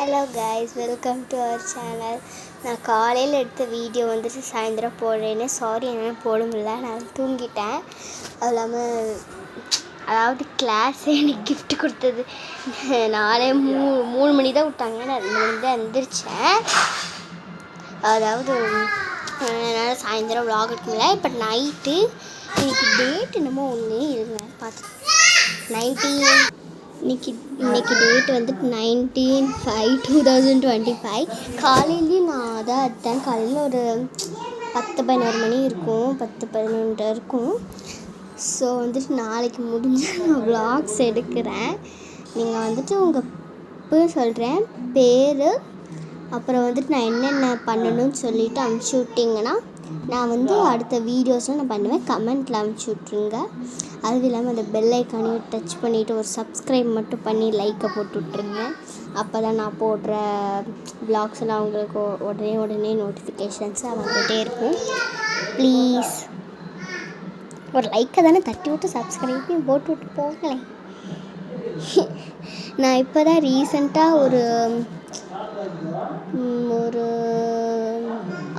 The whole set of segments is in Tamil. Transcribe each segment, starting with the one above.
Hello guys, welcome to our channel. நான் காலையில் எடுத்த வீடியோ வந்துட்டு சாயந்தரம் போடுறேன்னு சாரி, என்னால் போட முடியல. நான் தூங்கிட்டேன். அது இல்லாமல் அதாவது கிளாஸே எனக்கு கிஃப்ட் கொடுத்தது நாளே 3 மணி தான் விட்டாங்க. நான் 2 மணி தான் எழுந்திரிச்சேன். அதாவது என்னால் சாயந்தரம் விலாக் எடுக்க முடியல. இப்போ நைட்டு இன்றைக்கி டேட் என்னமோ ஒன்று இருங்க பார்த்து 19 இன்றைக்கி டேட் வந்துட்டு 19/5/2025. காலையிலேயும் நான் அதான் எடுத்தேன். காலையில் ஒரு 10-11 மணி இருக்கும், 10-11 இருக்கும். ஸோ வந்துட்டு நாளைக்கு முடிஞ்சால் நான் விலாக்ஸ் எடுக்கிறேன். நீங்கள் வந்துட்டு உங்கள் பேர் சொல்கிறேன், பேர், அப்புறம் வந்துட்டு நான் என்னென்ன பண்ணணும்னு சொல்லிவிட்டு அனுப்பிச்சி விட்டிங்கன்னா நான் வந்து அடுத்த வீடியோஸ்லாம் நான் பண்ணுவேன். கமெண்ட்டில் அனுப்பிச்சி விட்ருங்க. அதுவும் இல்லாமல் அந்த பெல் ஐக்கானையும் டச் பண்ணிவிட்டு ஒரு சப்ஸ்கிரைப் மட்டும் பண்ணி லைக்கை போட்டு விட்ருங்க. அப்போ தான் நான் போடுற விலாக்ஸ் எல்லாம் உங்களுக்கு உடனே நோட்டிஃபிகேஷன்ஸாக வந்துகிட்டே இருக்கும். ப்ளீஸ் ஒரு லைக்கை தானே தட்டி விட்டு சப்ஸ்கிரைப்பையும் போட்டு விட்டு போங்களேன். நான் இப்போ தான் ரீசெண்டாக ஒரு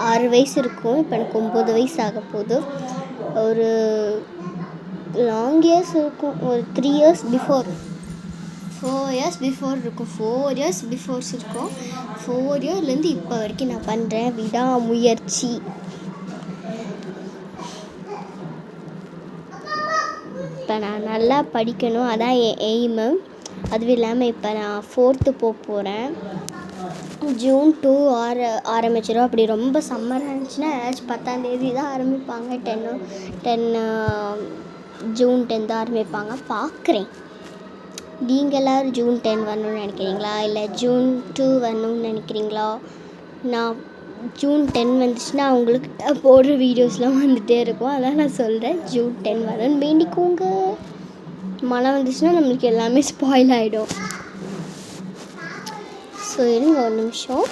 6 வயசு இருக்கும். இப்போ எனக்கு 9 வயசு ஆக போகுது. ஒரு லாங் இயர்ஸ் இருக்கும், ஒரு 3 இயர்ஸ் பிஃபோர், 4 இயர்ஸ் பிஃபோர் இருக்கும். 4 இயர்ஸ் பிஃபோர்ஸ் இருக்கும். 4 இயர்லேருந்து இப்போ வரைக்கும் நான் பண்ணுறேன் விடாமுயற்சி. இப்போ நான் நல்லா படிக்கணும், அதான் என் எய்மு. அதுவும் இல்லாமல் இப்போ நான் 4th போகிறேன். June 2 ஆரம்பிச்சிடும். அப்படி ரொம்ப சம்மர் இருந்துச்சுன்னா ஏதாச்சும் 10ஆம் தேதி தான் ஆரம்பிப்பாங்க. 10 June 10 ஆரம்பிப்பாங்க. பார்க்குறேன். நீங்கள் எல்லோரும் June 10 வரணும்னு நினைக்கிறீங்களா, இல்லை June 2 வரணும்னு நினைக்கிறீங்களா? நான் June 10 வந்துச்சுன்னா அவங்களுக்கு போடுற வீடியோஸ்லாம் வந்துகிட்டே இருக்கும். அதான் நான் சொல்கிறேன், June 10 வரணும்னு வேண்டிக்கோங்க. மழை வந்துச்சுன்னா நம்மளுக்கு எல்லாமே ஸ்பாயில் ஆகிடும். ஸோ இருங்க ஒரு நிமிஷம்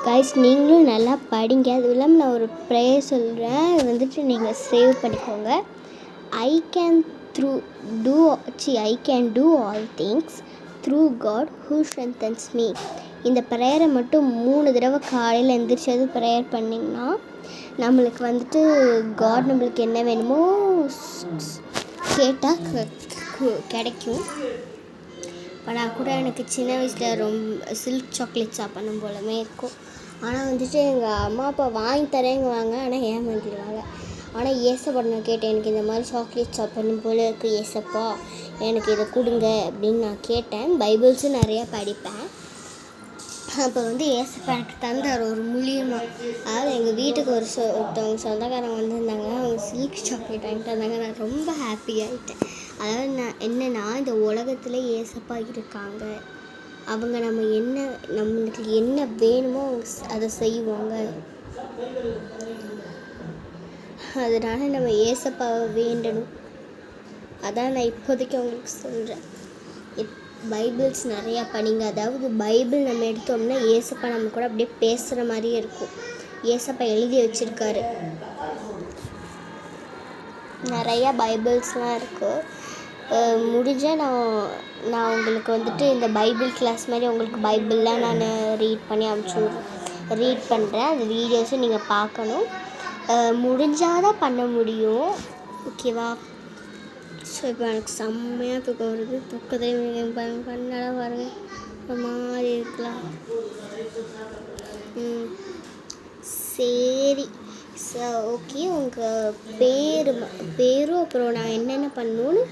கைஸ், நீங்களும் நல்லா படிங்க. அதுவும் இல்லாமல் நான் ஒரு ப்ரேயர் சொல்கிறேன், அது வந்துட்டு நீங்கள் சேவ் பண்ணிக்கோங்க. I can do all things through God who strengthens me. இந்த ப்ரேயரை மட்டும் 3 தடவை காலையில் எழுந்திரிச்சது ப்ரேயர் பண்ணிங்கன்னா நம்மளுக்கு வந்துட்டு காட் நம்மளுக்கு என்ன வேணுமோ கேட்டால் கிடைக்கும். இப்போ நான் கூட எனக்கு சின்ன வயசில் ரொம்ப சில்க் சாக்லேட் சாப்பிடணும் போலமே இருக்கும். ஆனால் வந்துட்டு எங்கள் அம்மா அப்பா வாங்கி தரேங்குவாங்க, ஆனால் ஏமாத்திடுவாங்க. ஆனால் ஏசப்பா நான் கேட்டேன், எனக்கு இந்த மாதிரி சாக்லேட் சாப்பிடணும் போல இருக்குது ஏசப்பா, எனக்கு இதை கொடுங்க அப்படின்னு நான் கேட்டேன். பைபிள்ஸும் நிறையா படிப்பேன். அப்போ வந்து ஏசப்பா எனக்கு தந்தார் ஒரு மூலியமாக. அதாவது எங்கள் வீட்டுக்கு ஒருத்தவங்க சொந்தக்காரங்க வந்திருந்தாங்க. அவங்க சில்க் சாக்லேட் வாங்கிட்டு வந்தாங்க. நான் ரொம்ப ஹாப்பி ஆகிட்டேன். அதாவது நான் என்னென்னா, இந்த உலகத்தில் ஏசப்பா இருக்காங்க. அவங்க நம்மளுக்கு என்ன வேணுமோ அவங்க அதை செய்வாங்க. அதனால் நம்ம ஏசப்பாவை வேண்டணும். அதான் நான் இப்போதைக்கு அவங்களுக்கு சொல்கிறேன். பைபிள்ஸ் நிறையா படிங்க. அதாவது பைபிள் நம்ம எடுத்தோம்னா ஏசப்பா நம்ம கூட அப்படியே பேசுகிற மாதிரியே இருக்கும். ஏசப்பா எழுதி வச்சுருக்காரு. நிறையா பைபிள்ஸ்லாம் இருக்குது. முடிஞ்சால் நான் உங்களுக்கு வந்துட்டு இந்த பைபிள் கிளாஸ் மாதிரி உங்களுக்கு பைபிள்லாம் நான் ரீட் பண்ணுறேன். அந்த வீடியோஸும் நீங்கள் பார்க்கணும். முடிஞ்சால் தான் பண்ண முடியும், ஓகேவா? ஸோ இப்போ எனக்கு செம்மையாக தூக்கம் வருது. தூக்கத்தையும் கண்ணெல்லாம் பாருங்க ஒரு மாதிரி இருக்கலாம். சரி, ஸோ ஓகே. உங்கள் பேரும் அப்புறம் நான் என்னென்ன பண்ணணுன்னு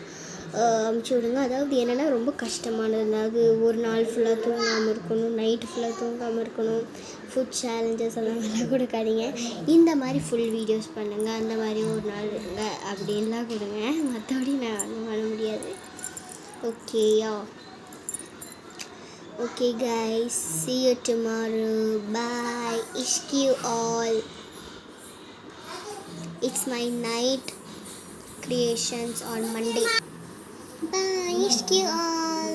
அமுச்சு விடுங்க. அதாவது என்னென்னா ரொம்ப கஷ்டமானது, அதாவது ஒரு நாள் ஃபுல்லாக தூங்காமல் இருக்கணும், நைட்டு ஃபுல்லாக தூங்காமல் இருக்கணும், ஃபுட் சேலஞ்சஸ் எல்லாம் கொடுக்காதீங்க. இந்த மாதிரி ஃபுல் வீடியோஸ் பண்ணுங்கள். அந்த மாதிரி ஒரு நாள் இருங்க அப்படின்லாம் கொடுங்க. மற்றபடி நான் ஒன்றும் பண்ண முடியாது. ஓகேயா? Okay guys, see you tomorrow. Bye. Ishq you all. It's my night creations on Monday. Bye. Ishq you all.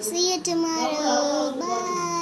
See you tomorrow. Bye.